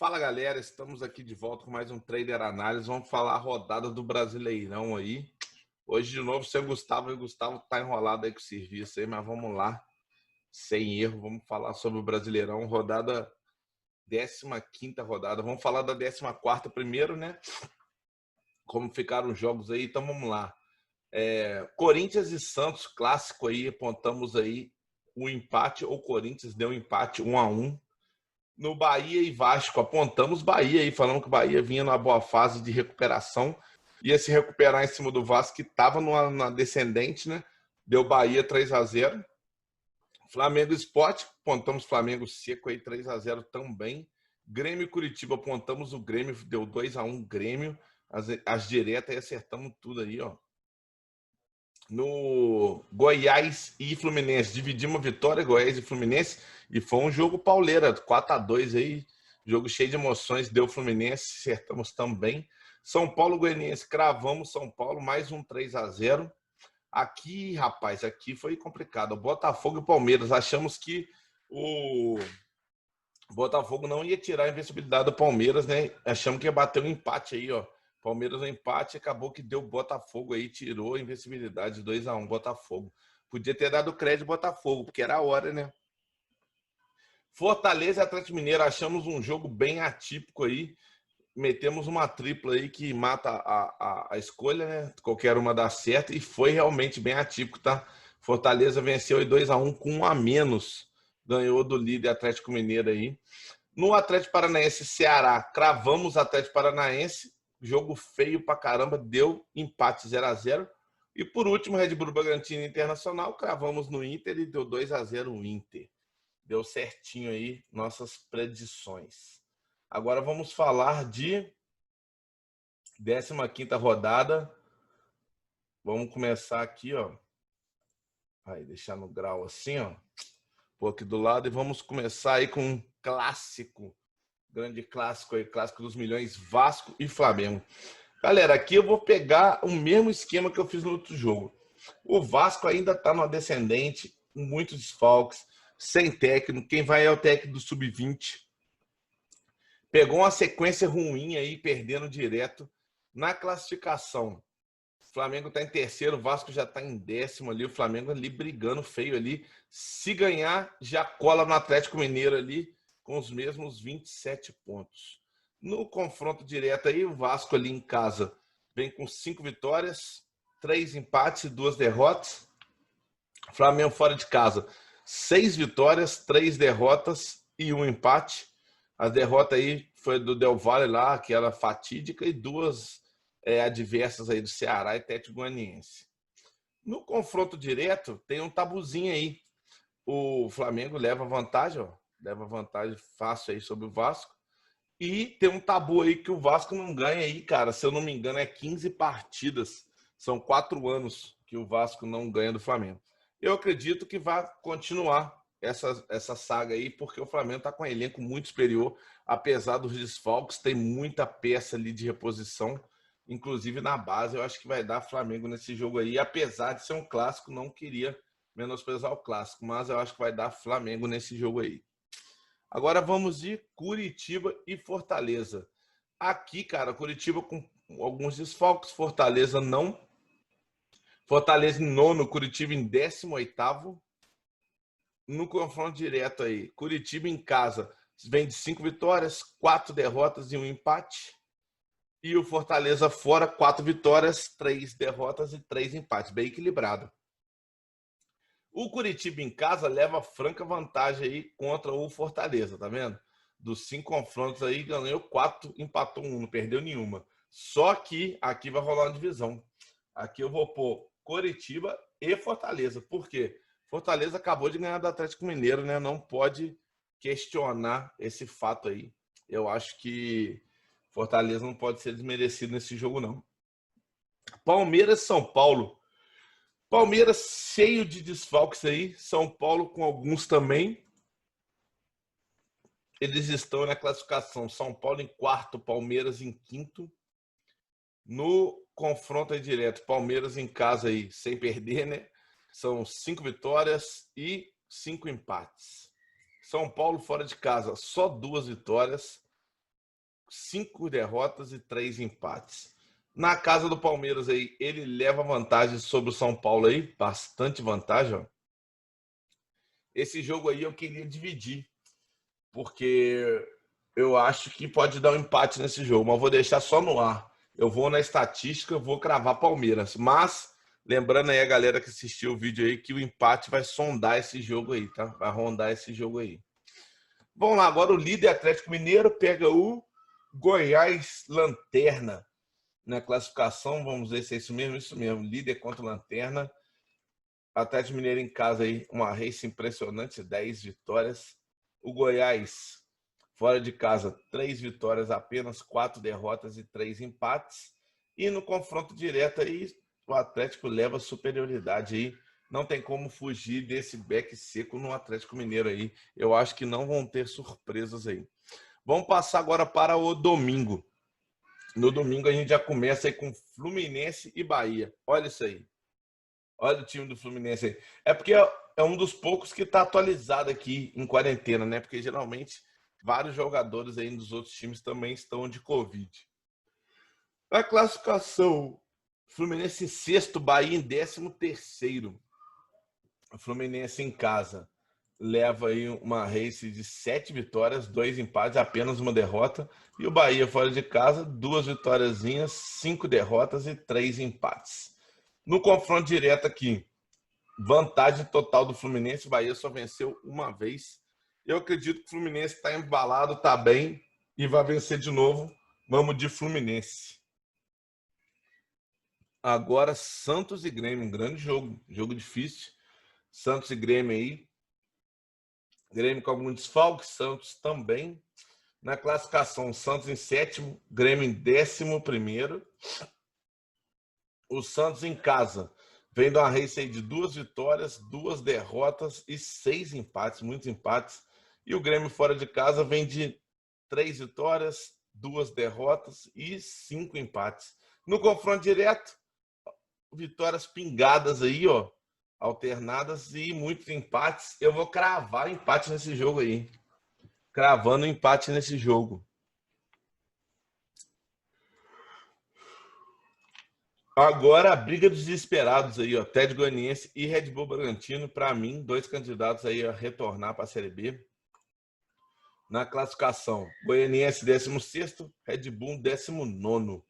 Fala galera, estamos aqui de volta com mais um Trader Análise. Vamos falar a rodada do Brasileirão aí. Hoje de novo sem o Gustavo, e o Gustavo tá enrolado aí com o serviço aí, mas vamos lá, sem erro, vamos falar sobre o Brasileirão, rodada 15ª rodada. Vamos falar da 14ª primeiro, né? Como ficaram os jogos aí, então vamos lá. Corinthians e Santos, clássico aí, apontamos aí o empate, ou Corinthians deu um empate 1-1. No Bahia e Vasco, apontamos Bahia aí, falando que o Bahia vinha numa boa fase de recuperação, ia se recuperar em cima do Vasco, que estava numa descendente, né? Deu Bahia 3-0. Flamengo e Sport, apontamos Flamengo seco aí 3-0 também. Grêmio e Curitiba, apontamos o Grêmio, deu 2-1 Grêmio, as diretas e acertamos tudo aí, ó. No Goiás e Fluminense, dividimos a vitória, Goiás e Fluminense, e foi um jogo pauleira, 4-2 aí, jogo cheio de emoções, deu Fluminense, acertamos também. São Paulo Goianiense, cravamos São Paulo, mais um 3-0. Aqui, rapaz, aqui foi complicado. Botafogo e Palmeiras, achamos que o Botafogo não ia tirar a invencibilidade do Palmeiras, né? Achamos que ia bater um empate aí, ó. Palmeiras no empate, acabou que deu Botafogo aí, tirou a invencibilidade, 2-1 Botafogo. Podia ter dado crédito Botafogo, porque era a hora, né? Fortaleza e Atlético Mineiro, achamos um jogo bem atípico aí. Metemos uma tripla aí que mata a escolha, né? Qualquer uma dá certo, e foi realmente bem atípico, tá? Fortaleza venceu aí 2-1 com um a menos. Ganhou do líder Atlético Mineiro aí. No Atlético Paranaense Ceará, cravamos Atlético Paranaense, jogo feio pra caramba, deu empate 0-0. E por último, Red Bull Bragantino Internacional, cravamos no Inter e deu 2-0 o Inter. Deu certinho aí nossas predições. Agora vamos falar de 15ª rodada. Vamos começar aqui, ó. Vai deixar no grau assim, ó. Pôr aqui do lado e vamos começar aí com um clássico. Grande clássico aí, clássico dos milhões, Vasco e Flamengo. Galera, aqui eu vou pegar o mesmo esquema que eu fiz no outro jogo. O Vasco ainda está no descendente, com muitos desfalques, sem técnico. Quem vai é o técnico do Sub-20. Pegou uma sequência ruim aí, perdendo direto. Na classificação, o Flamengo está em terceiro, o Vasco já está em 10º ali. O Flamengo ali brigando feio ali. Se ganhar, já cola no Atlético Mineiro ali, com os mesmos 27 pontos. No confronto direto aí, o Vasco ali em casa vem com 5 vitórias, 3 empates e 2 derrotas. Flamengo fora de casa, 6 vitórias, 3 derrotas e 1 empate. A derrota aí foi do Del Valle lá, que era fatídica, e 2 adversas aí do Ceará e Atlético Goianiense. No confronto direto, tem um tabuzinho aí. O Flamengo leva vantagem, ó, leva vantagem fácil aí sobre o Vasco. E tem um tabu aí que o Vasco não ganha aí, cara. Se eu não me engano, é 15 partidas. São 4 anos que o Vasco não ganha do Flamengo. Eu acredito que vai continuar essa saga aí, porque o Flamengo está com um elenco muito superior, apesar dos desfalques, tem muita peça ali de reposição, inclusive na base. Eu acho que vai dar Flamengo nesse jogo aí, apesar de ser um clássico, não queria menosprezar o clássico, mas eu acho que vai dar Flamengo nesse jogo aí. Agora vamos de Curitiba e Fortaleza. Aqui, cara, Curitiba com alguns desfalques, Fortaleza não. Fortaleza em nono, Curitiba em 18º. No confronto direto aí, Curitiba em casa vem de 5 vitórias, 4 derrotas e 1 empate. E o Fortaleza fora, 4 vitórias, 3 derrotas e 3 empates. Bem equilibrado. O Curitiba em casa leva franca vantagem aí contra o Fortaleza, tá vendo? Dos 5 confrontos aí, ganhou 4, empatou 1, não perdeu nenhuma. Só que aqui vai rolar uma divisão. Aqui eu vou pôr Curitiba e Fortaleza. Por quê? Fortaleza acabou de ganhar do Atlético Mineiro, né? Não pode questionar esse fato aí. Eu acho que Fortaleza não pode ser desmerecido nesse jogo, não. Palmeiras e São Paulo. Palmeiras cheio de desfalques aí, São Paulo com alguns também. Eles estão na classificação, São Paulo em quarto, Palmeiras em quinto. No confronto aí direto, Palmeiras em casa aí, sem perder, né? São 5 vitórias e 5 empates. São Paulo fora de casa, só 2 vitórias. 5 derrotas e 3 empates. Na casa do Palmeiras aí, ele leva vantagem sobre o São Paulo aí, bastante vantagem, ó. Esse jogo aí eu queria dividir, porque eu acho que pode dar um empate nesse jogo, mas vou deixar só no ar. Eu vou na estatística, vou cravar Palmeiras, mas lembrando aí a galera que assistiu o vídeo aí que o empate vai sondar esse jogo aí, tá? Vai rondar esse jogo aí. Vamos lá, agora o líder Atlético Mineiro pega o Goiás Lanterna. Na classificação, vamos ver se é isso mesmo. Líder contra o Lanterna. Atlético Mineiro em casa aí, uma race impressionante, 10 vitórias. O Goiás, fora de casa, 3 vitórias apenas, 4 derrotas e 3 empates. E no confronto direto aí, o Atlético leva superioridade aí. Não tem como fugir desse back seco no Atlético Mineiro aí. Eu acho que não vão ter surpresas aí. Vamos passar agora para o domingo. No domingo a gente já começa aí com Fluminense e Bahia. Olha isso aí. Olha o time do Fluminense aí. É porque é um dos poucos que está atualizado aqui em quarentena, né? Porque geralmente vários jogadores aí dos outros times também estão de Covid. A classificação: Fluminense em sexto, Bahia em 13º. O Fluminense em casa leva aí uma race de 7 vitórias, 2 empates, apenas uma derrota. E o Bahia fora de casa, 2 vitóriazinhas, 5 derrotas e 3 empates. No confronto direto aqui, vantagem total do Fluminense, o Bahia só venceu uma vez. Eu acredito que o Fluminense está embalado, está bem e vai vencer de novo. Vamos de Fluminense. Agora Santos e Grêmio, um grande jogo, jogo difícil. Santos e Grêmio aí. Grêmio com alguns desfalques, Santos também. Na classificação, Santos em 7º, Grêmio em 11º. O Santos em casa vem de uma race aí de 2 vitórias, 2 derrotas e 6 empates, muitos empates. E o Grêmio fora de casa vem de 3 vitórias, 2 derrotas e 5 empates. No confronto direto, vitórias pingadas aí, ó, alternadas e muitos empates. Eu vou cravar empate nesse jogo aí. Cravando empate nesse jogo. Agora a briga dos desesperados aí, ó. Atlético Goianiense e Red Bull Bragantino, para mim, 2 candidatos aí a retornar para a Série B. Na classificação, Goianiense 16º, Red Bull 19º.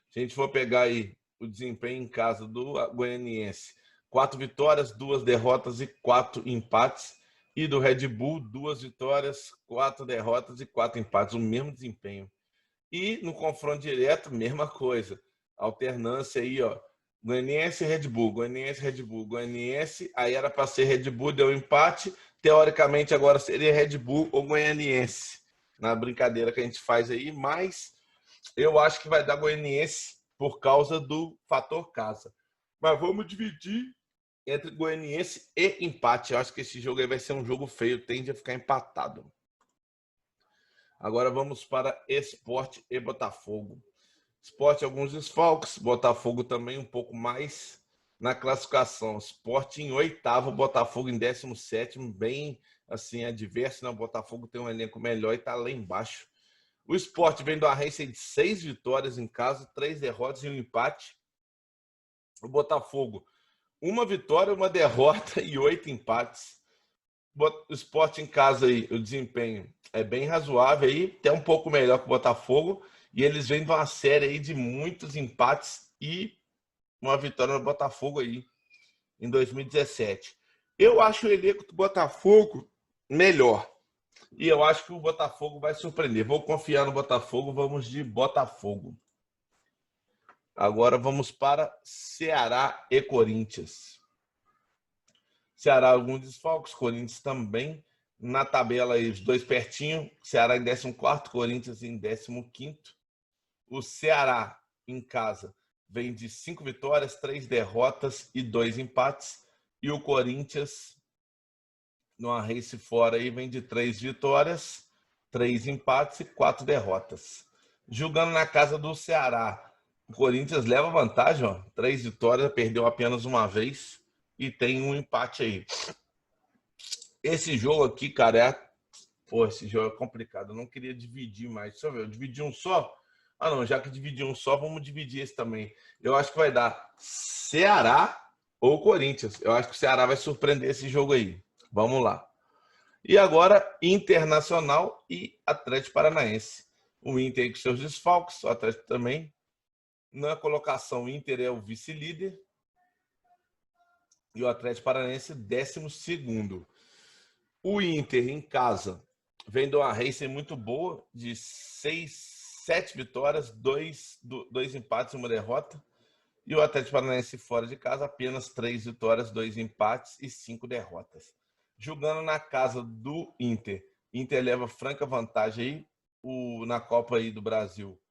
Se a gente for pegar aí o desempenho em casa do Goianiense, 4 vitórias, 2 derrotas e 4 empates. E do Red Bull, 2 vitórias, 4 derrotas e 4 empates, o mesmo desempenho. E no confronto direto, mesma coisa. Alternância aí, ó. Goianiense e Red Bull, Goianiense, Red Bull, Goianiense. Aí era para ser Red Bull, deu empate. Teoricamente agora seria Red Bull ou Goianiense. Na brincadeira que a gente faz aí, mas eu acho que vai dar Goianiense por causa do fator casa. Mas vamos dividir entre Goianiense e empate. Eu acho que esse jogo aí vai ser um jogo feio, tende a ficar empatado. Agora vamos para Sport e Botafogo. Sport alguns desfalques, Botafogo também um pouco mais na classificação. Sport em 8º, Botafogo em 17º, bem assim adverso, né? O Botafogo tem um elenco melhor e está lá embaixo. O Sport vem de uma race de 6 vitórias em casa, 3 derrotas e um empate. O Botafogo, 1 vitória, 1 derrota e 8 empates. O Sport em casa aí, o desempenho é bem razoável aí, até um pouco melhor que o Botafogo. E eles vêm de uma série aí de muitos empates e uma vitória no Botafogo aí em 2017. Eu acho o elenco do Botafogo melhor. E eu acho que o Botafogo vai surpreender. Vou confiar no Botafogo, vamos de Botafogo. Agora vamos para Ceará e Corinthians. Ceará alguns desfalques, Corinthians também. Na tabela aí, os dois pertinho. Ceará em 14º, Corinthians em 15º. O Ceará em casa vem de 5 vitórias, 3 derrotas e 2 empates. E o Corinthians, numa race fora aí, vem de 3 vitórias, 3 empates e 4 derrotas. Jogando na casa do Ceará, o Corinthians leva vantagem, ó, 3 vitórias, perdeu apenas uma vez e tem um empate aí. Esse jogo aqui, cara, Pô, esse jogo é complicado. Eu não queria dividir mais. Deixa eu ver, eu dividi um só? Ah, não, já que dividi um só, vamos dividir esse também. Eu acho que vai dar Ceará ou Corinthians. Eu acho que o Ceará vai surpreender esse jogo aí. Vamos lá. E agora, Internacional e Atlético Paranaense. O Inter com seus desfalques, o Atlético também. Na colocação, o Inter é o vice-líder. E o Atlético Paranaense, 12º. O Inter, em casa, vem de uma racing muito boa, de 7 vitórias, 2 empates e 1 derrota. E o Atlético Paranaense fora de casa, apenas 3 vitórias, 2 empates e 5 derrotas. Jogando na casa do Inter. Inter leva franca vantagem aí. Na Copa aí do Brasil,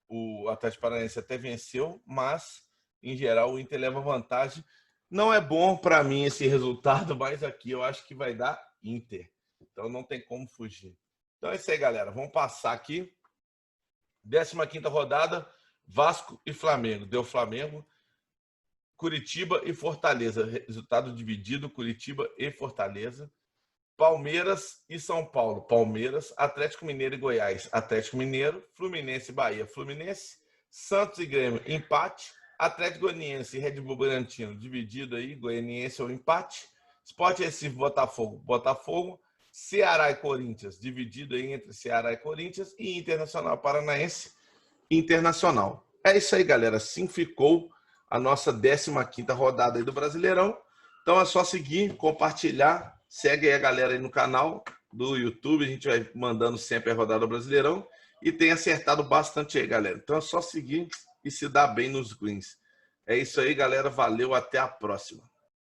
o Atlético Paranaense até venceu, mas, em geral, o Inter leva vantagem. Não é bom para mim esse resultado, mas aqui eu acho que vai dar Inter. Então não tem como fugir. Então é isso aí, galera. Vamos passar aqui. 15ª rodada, Vasco e Flamengo. Deu Flamengo. Curitiba e Fortaleza. Resultado dividido, Curitiba e Fortaleza. Palmeiras e São Paulo. Palmeiras, Atlético Mineiro e Goiás. Atlético Mineiro, Fluminense e Bahia. Fluminense, Santos e Grêmio, empate. Atlético Goianiense e Red Bull Bragantino, dividido aí, Goianiense ou empate. Sport Recife, Botafogo, Botafogo. Ceará e Corinthians, dividido aí entre Ceará e Corinthians. E Internacional Paranaense, Internacional. É isso aí, galera. Assim ficou a nossa 15ª rodada aí do Brasileirão. Então é só seguir, compartilhar. Segue aí a galera aí no canal do YouTube. A gente vai mandando sempre a rodada do Brasileirão. E tem acertado bastante aí, galera. Então é só seguir e se dar bem nos greens. É isso aí, galera. Valeu, até a próxima.